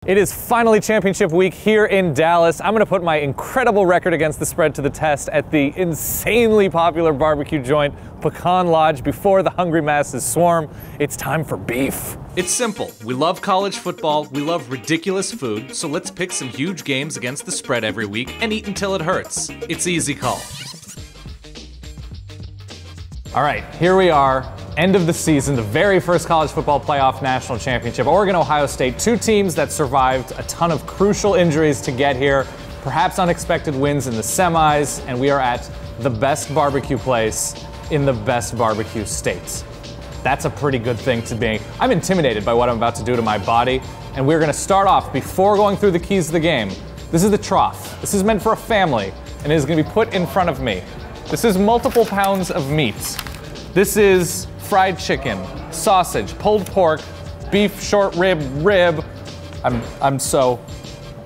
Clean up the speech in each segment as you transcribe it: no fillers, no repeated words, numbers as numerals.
It is finally championship week here in Dallas. I'm going to put my incredible record against the spread to the test at the insanely popular barbecue joint, Pecan Lodge, before the hungry masses swarm. It's time for beef. It's simple. We love college football, we love ridiculous food, so let's pick some huge games against the spread every week and eat until it hurts. It's easy call. All right, here we are. End of the season, the very first college football playoff national championship. Oregon, Ohio State, two teams that survived a ton of crucial injuries to get here, perhaps unexpected wins in the semis, and we are at the best barbecue place in the best barbecue state. That's a pretty good thing to be. I'm intimidated by what I'm about to do to my body, and we're gonna start off before going through the keys of the game. This is the trough. This is meant for a family, and it is gonna be put in front of me. This is multiple pounds of meat. This is fried chicken, sausage, pulled pork, beef, short rib. I'm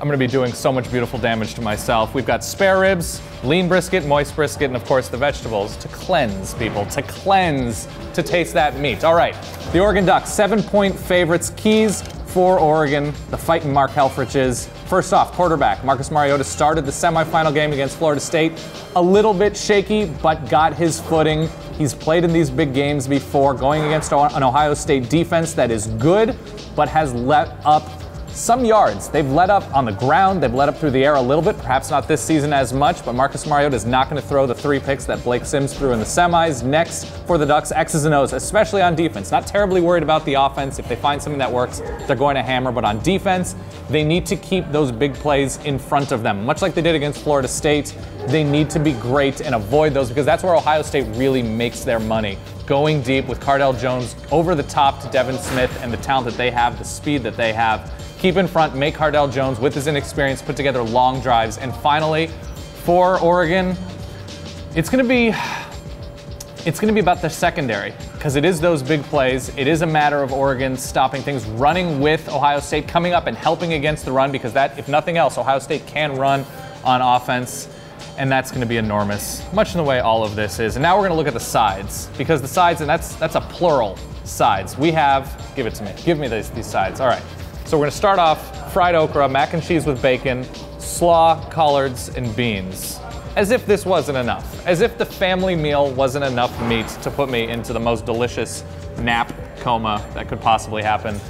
gonna be doing so much beautiful damage to myself. We've got spare ribs, lean brisket, moist brisket, and of course the vegetables to cleanse, people, to cleanse, to taste that meat. All right, the Oregon Ducks, 7-point favorites, keys for Oregon, the fighting Mark Helfrich's. First off, quarterback, Marcus Mariota started the semifinal game against Florida State. A little bit shaky, but got his footing. He's played in these big games before, going against an Ohio State defense that is good, but has let up some yards. They've let up on the ground, they've let up through the air a little bit, perhaps not this season as much, but Marcus Mariota is not going to throw the 3 picks that Blake Sims threw in the semis. Next for the Ducks, X's and O's, especially on defense. Not terribly worried about the offense. If they find something that works, they're going to hammer, but on defense, they need to keep those big plays in front of them. Much like they did against Florida State, they need to be great and avoid those, because that's where Ohio State really makes their money. Going deep with Cardale Jones over the top to Devin Smith and the talent that they have, the speed that they have. Keep in front, make Cardale Jones, with his inexperience, put together long drives. And finally, for Oregon, it's gonna be about the secondary, because it is those big plays. It is a matter of Oregon stopping things, running with Ohio State, coming up and helping against the run, because that, if nothing else, Ohio State can run on offense, and that's gonna be enormous, much in the way all of this is. And now we're gonna look at the sides, because the sides, and that's a plural, sides. We have, give it to me, give me these sides, all right. So we're gonna start off fried okra, mac and cheese with bacon, slaw, collards, and beans. As if this wasn't enough. As if the family meal wasn't enough meat to put me into the most delicious nap coma that could possibly happen.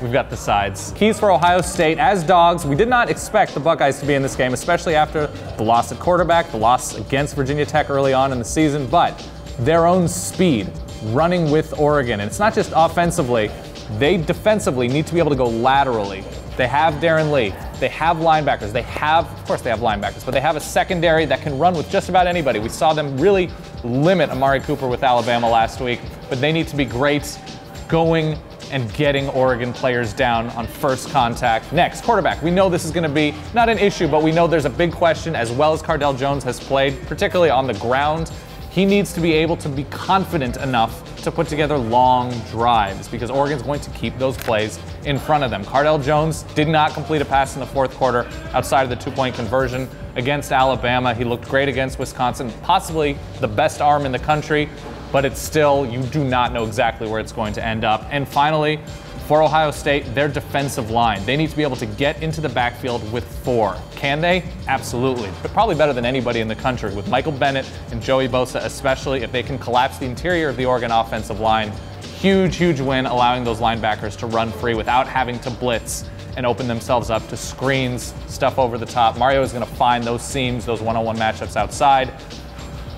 We've got the sides. Keys for Ohio State. As dogs, we did not expect the Buckeyes to be in this game, especially after the loss at quarterback, the loss against Virginia Tech early on in the season, but their own speed running with Oregon. And it's not just offensively, they defensively need to be able to go laterally. They have Darren Lee, they have linebackers, of course they have linebackers, but they have a secondary that can run with just about anybody. We saw them really limit Amari Cooper with Alabama last week, but they need to be great going and getting Oregon players down on first contact. Next, quarterback. We know this is gonna be not an issue, but we know there's a big question, as well as Cardale Jones has played, particularly on the ground. He needs to be able to be confident enough to put together long drives, because Oregon's going to keep those plays in front of them. Cardale Jones did not complete a pass in the fourth quarter outside of the 2-point conversion against Alabama. He looked great against Wisconsin, possibly the best arm in the country, but it's still, you do not know exactly where it's going to end up. And finally, for Ohio State, their defensive line. They need to be able to get into the backfield with 4. Can they? Absolutely. But probably better than anybody in the country, with Michael Bennett and Joey Bosa, especially if they can collapse the interior of the Oregon offensive line. Huge, huge win, allowing those linebackers to run free without having to blitz and open themselves up to screens, stuff over the top. Mario is going to find those seams, those one-on-one matchups outside.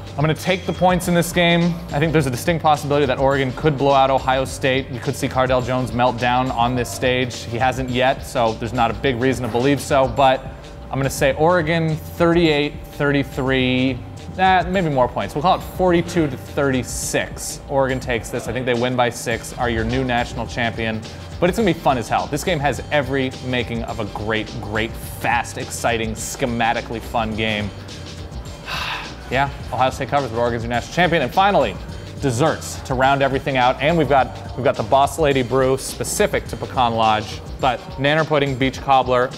I'm going to take the points in this game. I think there's a distinct possibility that Oregon could blow out Ohio State. We could see Cardale Jones melt down on this stage. He hasn't yet, so there's not a big reason to believe so, but I'm going to say Oregon 38-33, maybe more points. We'll call it 42-36. Oregon takes this. I think they win by 6, are your new national champion, but it's going to be fun as hell. This game has every making of a great, great, fast, exciting, schematically fun game. Yeah, Ohio State covers, but Oregon's your national champion. And finally, desserts to round everything out. And we've got the Boss Lady Brew specific to Pecan Lodge, but nanner pudding, peach cobbler,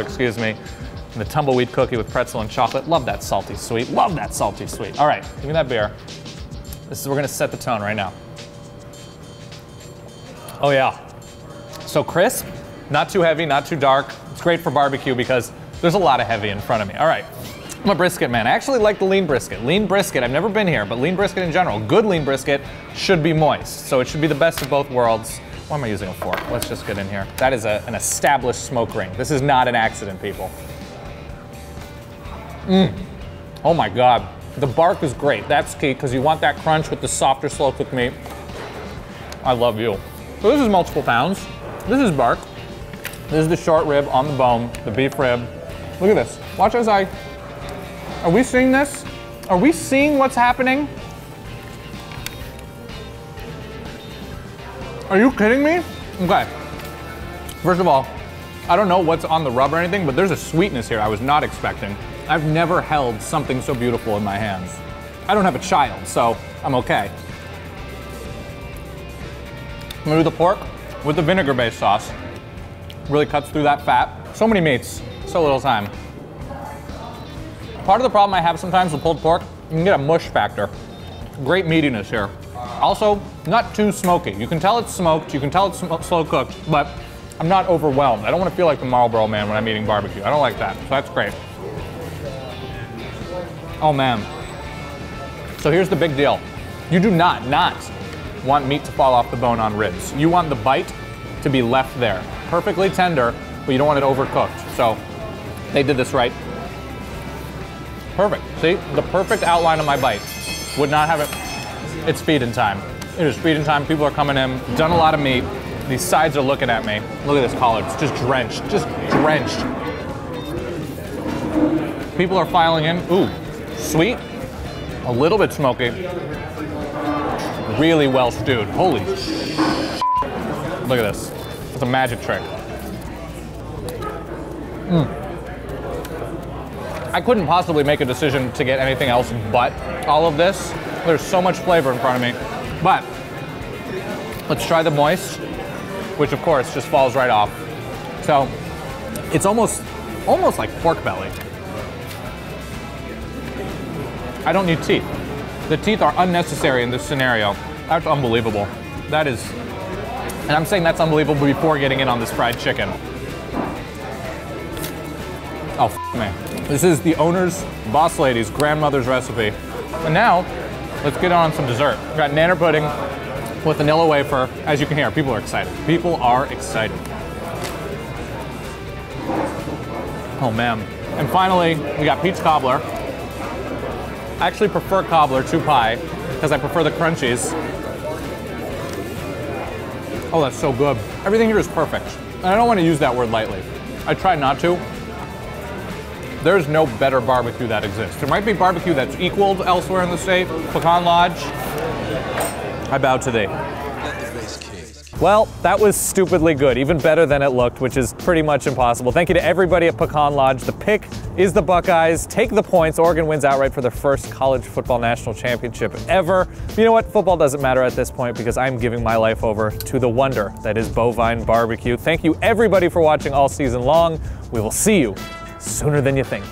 excuse me, and the tumbleweed cookie with pretzel and chocolate. Love that salty sweet. Love that salty sweet. All right, give me that beer. We're gonna set the tone right now. Oh yeah. So crisp, Not too heavy, not too dark. It's great for barbecue because there's a lot of heavy in front of me. All right, I'm a brisket man. I actually like the lean brisket. Lean brisket, I've never been here, but lean brisket in general, good lean brisket should be moist. So it should be the best of both worlds. Why am I using a fork? Let's just get in here. That is an established smoke ring. This is not an accident, people. Oh my God. The bark is great. That's key because you want that crunch with the softer, slow cooked meat. I love you. So this is multiple pounds. This is bark. This is the short rib on the bone, the beef rib. Look at this. Watch as are we seeing this? Are we seeing what's happening? Are you kidding me? Okay. First of all, I don't know what's on the rub or anything, but there's a sweetness here I was not expecting. I've never held something so beautiful in my hands. I don't have a child, so I'm okay. I'm gonna do the pork with the vinegar-based sauce. Really cuts through that fat. So many meats, so little time. Part of the problem I have sometimes with pulled pork, you can get a mush factor. Great meatiness here. Also, not too smoky. You can tell it's smoked, you can tell it's slow cooked, but I'm not overwhelmed. I don't want to feel like the Marlboro Man when I'm eating barbecue. I don't like that, so that's great. Oh man. So here's the big deal. You do not want meat to fall off the bone on ribs. You want the bite to be left there. Perfectly tender, but you don't want it overcooked. So they did this right. Perfect. See, the perfect outline of my bite. Would not have it. It's feeding time. It is feeding time. People are coming in. Done a lot of meat. These sides are looking at me. Look at this collard. It's just drenched. Just drenched. People are filing in. Ooh, sweet. A little bit smoky. Really well stewed. Holy look at this. It's a magic trick. I couldn't possibly make a decision to get anything else but all of this. There's so much flavor in front of me. But let's try the moist, which of course just falls right off. So it's almost like pork belly. I don't need teeth. The teeth are unnecessary in this scenario. That's unbelievable. That is, and I'm saying that's unbelievable before getting in on this fried chicken. Oh, me. This is the owner's, boss lady's, grandmother's recipe. And now, let's get on some dessert. We've got nanner pudding with vanilla wafer. As you can hear, people are excited. People are excited. Oh man. And finally, we got peach cobbler. I actually prefer cobbler to pie because I prefer the crunchies. Oh, that's so good. Everything here is perfect. And I don't want to use that word lightly. I try not to. There's no better barbecue that exists. There might be barbecue that's equaled elsewhere in the state. Pecan Lodge, I bow to thee. Well, that was stupidly good, even better than it looked, which is pretty much impossible. Thank you to everybody at Pecan Lodge. The pick is the Buckeyes. Take the points. Oregon wins outright for their first college football national championship ever. You know what? Football doesn't matter at this point because I'm giving my life over to the wonder that is bovine barbecue. Thank you everybody for watching all season long. We will see you sooner than you think.